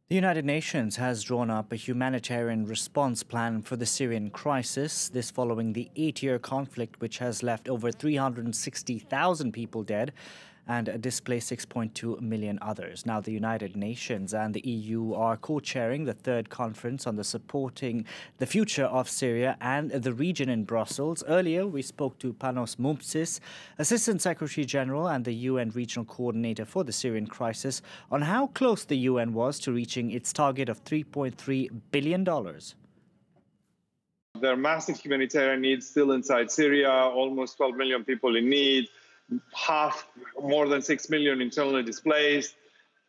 The United Nations has drawn up a humanitarian response plan for the Syrian crisis, this following the 8-year conflict which has left over 360,000 people dead and displaced 6.2 million others. Now, the United Nations and the EU are co-chairing the third conference on the supporting the future of Syria and the region in Brussels. Earlier, we spoke to Panos Moumtzis, Assistant Secretary General and the UN Regional Coordinator for the Syrian crisis, on how close the UN was to reaching its target of $3.3 billion. There are massive humanitarian needs still inside Syria, almost 12 million people in need, more than 6 million internally displaced,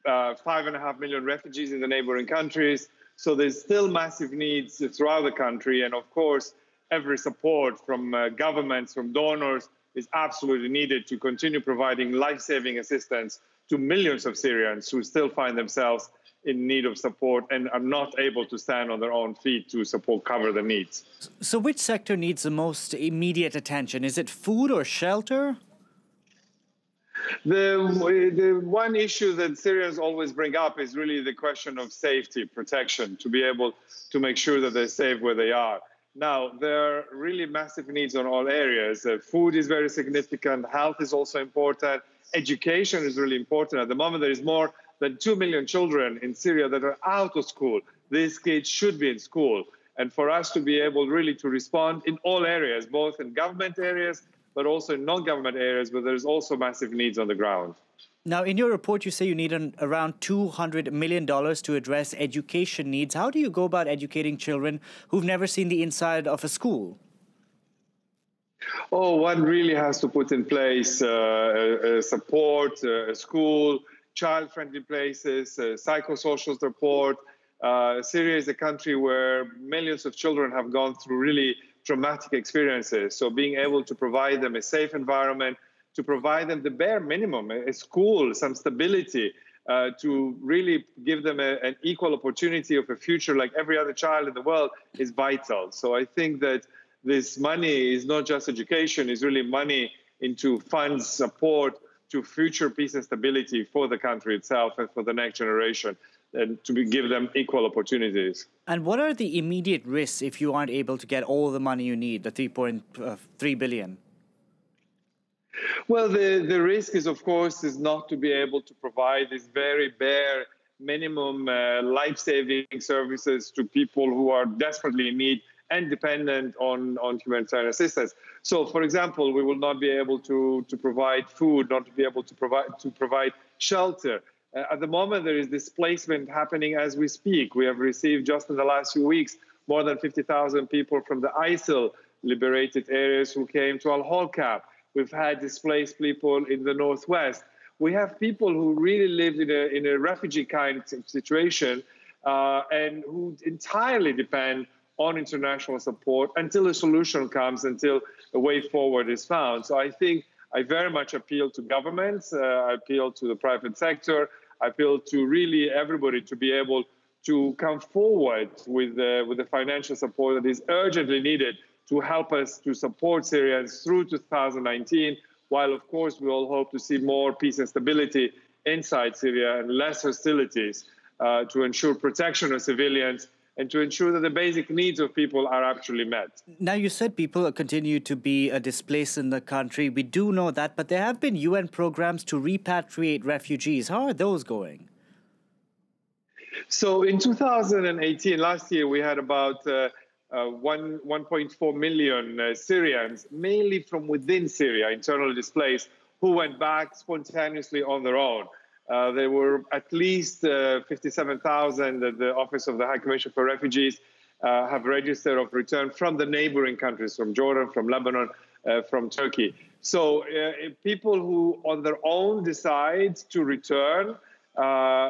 5.5 million refugees in the neighboring countries. So there's still massive needs throughout the country. And of course, every support from governments, from donors is absolutely needed to continue providing life-saving assistance to millions of Syrians who still find themselves in need of support and are not able to stand on their own feet to cover the needs. So which sector needs the most immediate attention? Is it food or shelter? The one issue that Syrians always bring up is really the question of safety, protection, to be able to make sure that they're safe where they are. Now, there are really massive needs on all areas. Food is very significant. Health is also important. Education is really important. At the moment, there is more than 2 million children in Syria that are out of school. These kids should be in school. And for us to be able really to respond in all areas, both in government areas, but also in non-government areas where there's also massive needs on the ground. Now, in your report, you say you need around $200 million to address education needs. How do you go about educating children who've never seen the inside of a school? Oh, one really has to put in place support, a school, child-friendly places, psychosocial support. Syria is a country where millions of children have gone through really traumatic experiences. So being able to provide them a safe environment, to provide them the bare minimum, a school, some stability, to really give them an equal opportunity of a future like every other child in the world is vital. So I think that this money is not just education, it's really money into funds, support to future peace and stability for the country itself and for the next generation, and to give them equal opportunities. And what are the immediate risks if you aren't able to get all the money you need, the $3.3 billion? Well, the risk is, of course, is not to be able to provide these very bare minimum life-saving services to people who are desperately in need and dependent on humanitarian assistance. So, for example, we will not be able to provide food, not to be able to provide shelter. At the moment, there is displacement happening as we speak. We have received just in the last few weeks more than 50,000 people from the ISIL liberated areas who came to Al-Holqa. We've had displaced people in the northwest. We have people who really lived in a refugee kind of situation and who entirely depend on international support until a solution comes, until a way forward is found. So I think I very much appeal to governments, I appeal to the private sector, I appeal to really everybody to be able to come forward with the financial support that is urgently needed to help us to support Syrians through 2019, while of course we all hope to see more peace and stability inside Syria and less hostilities to ensure protection of civilians and to ensure that the basic needs of people are actually met. Now, you said people continue to be displaced in the country. We do know that, but there have been UN programs to repatriate refugees. How are those going? So in 2018, last year, we had about 1.4 million Syrians, mainly from within Syria, internally displaced, who went back spontaneously on their own. There were at least 57,000 that the Office of the High Commissioner for Refugees have registered of return from the neighboring countries, from Jordan, from Lebanon, from Turkey. So people who on their own decide to return,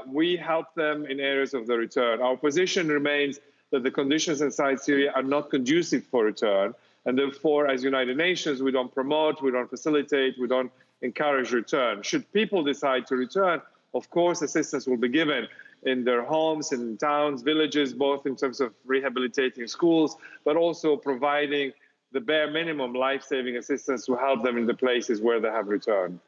we help them in areas of the return. Our position remains that the conditions inside Syria are not conducive for return. And therefore, as United Nations, we don't promote, we don't facilitate, we don't encourage return. Should people decide to return, of course, assistance will be given in their homes, in towns, villages, both in terms of rehabilitating schools, but also providing the bare minimum life-saving assistance to help them in the places where they have returned.